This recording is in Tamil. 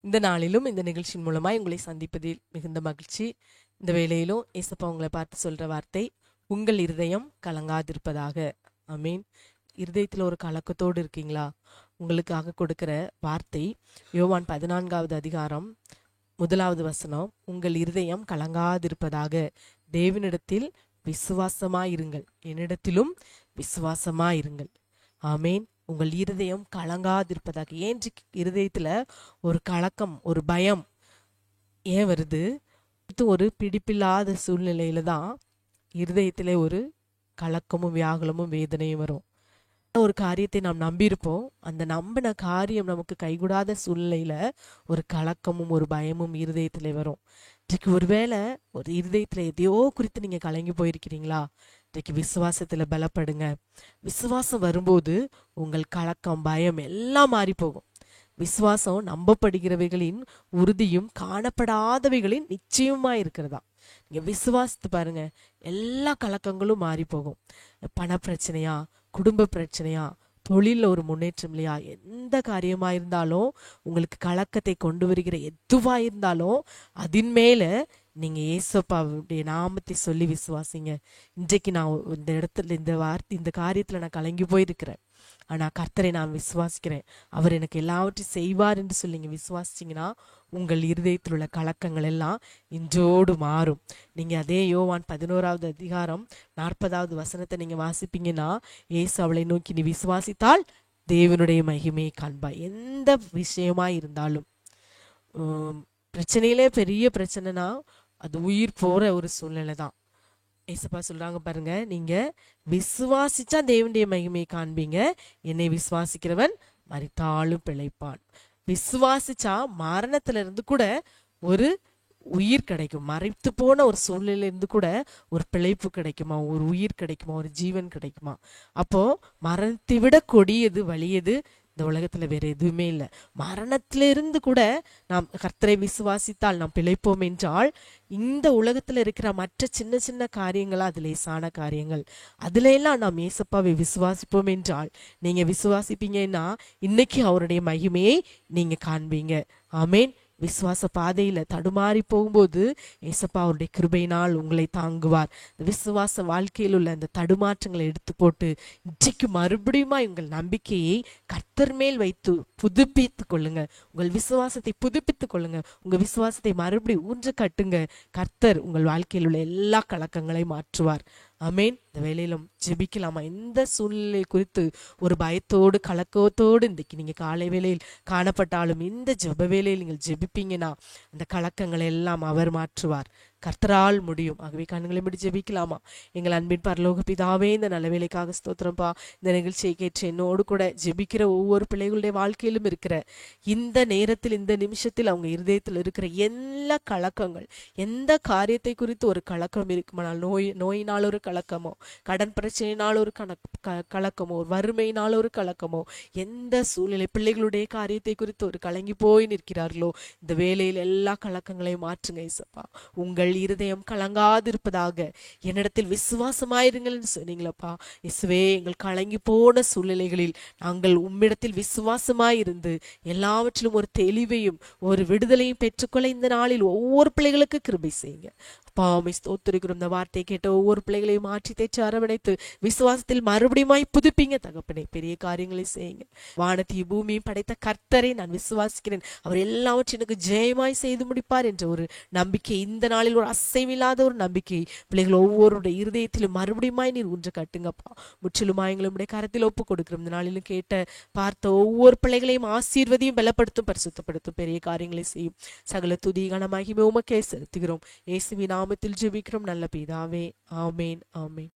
இந்த நாளிலும் இந்த நிகழ்ச்சியின் மூலமாய் உங்களை சந்திப்பதில் மிகுந்த மகிழ்ச்சி. இந்த வேளையிலும் ஏசப்பா உங்களை பார்த்து சொல்ற வார்த்தை, உங்கள் இருதயம் கலங்காதிருப்பதாக. ஆமீன். இருதயத்தில் ஒரு கலக்கத்தோடு இருக்கீங்களா? உங்களுக்காக கொடுக்கிற வார்த்தை யோவான் 14வது அதிகாரம் 1வது வசனம், உங்கள் இருதயம் கலங்காதிருப்பதாக, தேவனிடத்தில் விசுவாசமாயிருங்கள், என்னிடத்திலும் விசுவாசமாயிருங்கள். ஆமேன். உங்கள் இருதயம் கலங்காதிருப்பதாக. ஏன் இருதயத்துல ஒரு கலக்கம், ஒரு பயம் ஏன் வருது? ஒரு பிடிப்பில்லாத சூழ்நிலையில தான் இருதயத்திலே ஒரு கலக்கமும் வியாகுலமும் வேதனையும் வரும். ஒரு காரியத்தை நாம் நம்பியிருப்போம், அந்த நம்பின காரியம் நமக்கு கைகூடாத சூழ்நிலையில ஒரு கலக்கமும் ஒரு பயமும் இருதயத்திலே வரும். இன்றைக்கு ஒருவேளை ஒரு இருதயத்துல எதையோ குறித்து நீங்க கலங்கி போயிருக்கிறீங்களா? இன்றைக்கு விசுவாசத்துல பலப்படுங்க. விசுவாசம் வரும்போது உங்கள் கலக்கம், பயம் எல்லாம் மாறி போகும். விசுவாசம் நம்பப்படுகிறவைகளின் உறுதியும் காணப்படாதவைகளின் நிச்சயமா இருக்கிறதா. நீங்க விசுவாசித்து பாருங்க, எல்லா கலக்கங்களும் மாறி போகும். பண பிரச்சனையா, குடும்ப பிரச்சனையா, தொழில ஒரு முன்னேற்றம் இல்லையா, எந்த காரியமா இருந்தாலும் உங்களுக்கு கலக்கத்தை கொண்டு வருகிற எதுவா இருந்தாலும் அதன் மேல நீங்க ஏசப்பாவுடைய நாமத்தை சொல்லி விசுவாசிங்க. இன்றைக்கு நான் இந்த இடத்துல இந்த காரியத்துல நான் கலங்கி போயிருக்கிறேன், ஆனா கர்த்தரை நான் விசுவாசிக்கிறேன், அவர் எனக்கு எல்லாவற்றையும் செய்வார் என்று சொல்லி விசுவாசிச்சீங்கன்னா உங்கள் இருதயத்தில் உள்ள கலக்கங்கள் எல்லாம் இன்றோடு மாறும். நீங்க அதே யோவான் 11வது அதிகாரம் 40வது வசனத்தை நீங்க வாசிப்பீங்கன்னா, ஏசு அவளை நோக்கி, நீ விசுவாசித்தால் தேவனுடைய மகிமையை காண்பாய். எந்த விஷயமா இருந்தாலும், பிரச்சனையிலே பெரிய பிரச்சனைனா அது உயிர் போற ஒரு சூழ்நிலை தான். ஏசப்பா சொல்றாங்க பாருங்க, நீங்க விசுவாசிச்சா தேவனுடைய மகிமையை காண்பீங்க, என்னை விசுவாசிக்கிறவன் மரித்தாலும் பிழைப்பான். விசுவாசிச்சா மரணத்துல இருந்து கூட ஒரு உயிர் கிடைக்கும். மறைத்து போன ஒரு சூழ்நிலையில இருந்து கூட ஒரு பிழைப்பு கிடைக்குமா, ஒரு உயிர் கிடைக்குமா, ஒரு ஜீவன் கிடைக்குமா. அப்போ மரணத்தை விட கொடியது, வலியது இந்த உலகத்துல வேற எதுவுமே இல்லை. மரணத்திலிருந்து கூட நாம் கர்த்தரை விசுவாசித்தால் நாம் பிழைப்போம் என்றால், இந்த உலகத்துல இருக்கிற மற்ற சின்ன சின்ன காரியங்களா அது லேசான காரியங்கள். அதுல எல்லாம் நாம் ஏசப்பாவை விசுவாசிப்போம் என்றால், நீங்க விசுவாசிப்பீங்கன்னா இன்னைக்கு அவருடைய மகிமையை நீங்க காண்பீங்க. ஆமேன். விசுவாச பாதையில தடுமாறி போகும்போது ஏசப்பா அவருடைய கிருபையினால் உங்களை தாங்குவார். விசுவாச வாழ்க்கையில் உள்ள அந்த தடுமாற்றங்களை எடுத்து போட்டு இன்றைக்கு மறுபடியும் உங்கள் நம்பிக்கையை கர்த்தர் மேல் வைத்து புதுப்பித்துக் கொள்ளுங்க. உங்கள் விசுவாசத்தை புதுப்பித்துக் கொள்ளுங்க. உங்க விசுவாசத்தை மறுபடியும் ஊன்று கட்டுங்க. கர்த்தர் உங்கள் வாழ்க்கையில் உள்ள எல்லா கலக்கங்களையும் மாற்றுவார். ஆமேன். இந்த வேலையிலும் ஜெபிக்கலாமா? எந்த சூழ்நிலை குறித்து ஒரு பயத்தோடு கலக்கத்தோடு இன்றைக்கு நீங்க காலை வேளையில் காணப்பட்டாலும், இந்த ஜெப வேளையில் நீங்கள் ஜெபிப்பீங்கன்னா அந்த கலக்கங்களை எல்லாம் அவர் மாற்றுவார். கர்த்தரால் முடியும். ஆகவே கண்களை மூடி ஜெபிக்கலாமா? எங்கள் அன்பின் பரலோக பிதாவே, இந்த நல்ல வேலைக்காக ஸ்தோத்திரம்பா. இந்த நிகழ்ச்சியை கேட்டு என்னோடு கூட ஜெபிக்கிற ஒவ்வொரு பிள்ளைகளுடைய வாழ்க்கையிலும் இருக்கிற இந்த நேரத்தில், இந்த நிமிஷத்தில் அவங்க இருதயத்தில் இருக்கிற எல்லா கலக்கங்கள், எந்த காரியத்தை குறித்து ஒரு கலக்கம் இருக்குமானால், நோயினால் ஒரு கலக்கமோ, கடன் பிரச்சனையினால் ஒரு கலக்கமோ, வறுமையினால் ஒரு கலக்கமோ, எந்த சூழ்நிலை பிள்ளைகளுடைய காரியத்தை குறித்து ஒரு கலங்கி போய் நிற்கிறார்களோ, இந்த வேலையில் எல்லா கலக்கங்களையும் மாற்றுங்க ஏசப்பா. உங்கள் இருதயம் கலங்காதிருப்பதாக, என்னிடத்தில் விசுவாசமாயிருங்கள் என்று சொன்னீங்களப்பா. இயேசுவே, எங்கள் கலங்கி போன சூழ்நிலைகளில் நாங்கள் உம்மிடத்தில் விசுவாசமாயிருந்து எல்லாவற்றிலும் ஒரு தெளிவையும் ஒரு விடுதலையும் பெற்றுக்கொள்ள இந்த நாளில் ஒவ்வொரு பிள்ளைகளுக்கு கிருபை செய்யுங்க. பாமை ஸ்தோத்திரிக்கிறோம். இந்த வார்த்தையை கேட்ட ஒவ்வொரு பிள்ளைகளையும் மாற்றி தேய்ச்சி அரவணைத்து விசுவாசத்தில் மறுபடியும் புதுப்பிங்க தகப்பனே. பெரிய காரியங்களை செய்யுங்க. வானத்தையும் பூமியும் படைத்த கர்த்தரை நான் விசுவாசிக்கிறேன், அவர் எல்லாவற்றையும் எனக்கு ஜெயமாய் செய்து முடிப்பார் என்ற ஒரு நம்பிக்கை, இந்த நாளில் ஒரு அசைவில்லாத ஒரு நம்பிக்கை பிள்ளைகள் ஒவ்வொருடைய இருதயத்திலும் மறுபடியும் நீர் ஊன்று கட்டுங்கப்பா. முற்றிலுமாய் எங்களுடைய கரத்தில் ஒப்பு கொடுக்கிறோம். இந்த நாளிலும் கேட்ட பார்த்த ஒவ்வொரு பிள்ளைகளையும் ஆசீர்வதியும் பலப்படுத்தும், பரிசுத்தப்படுத்தும், பெரிய காரியங்களை செய்யும். சகல துதி கனமாகி உமக்கே செலுத்துகிறோம். இயேசுவின் நாமத்தில் ஜெபிக்கிறோம் நல்ல பிதாவே. ஆமேன், ஆமேன்.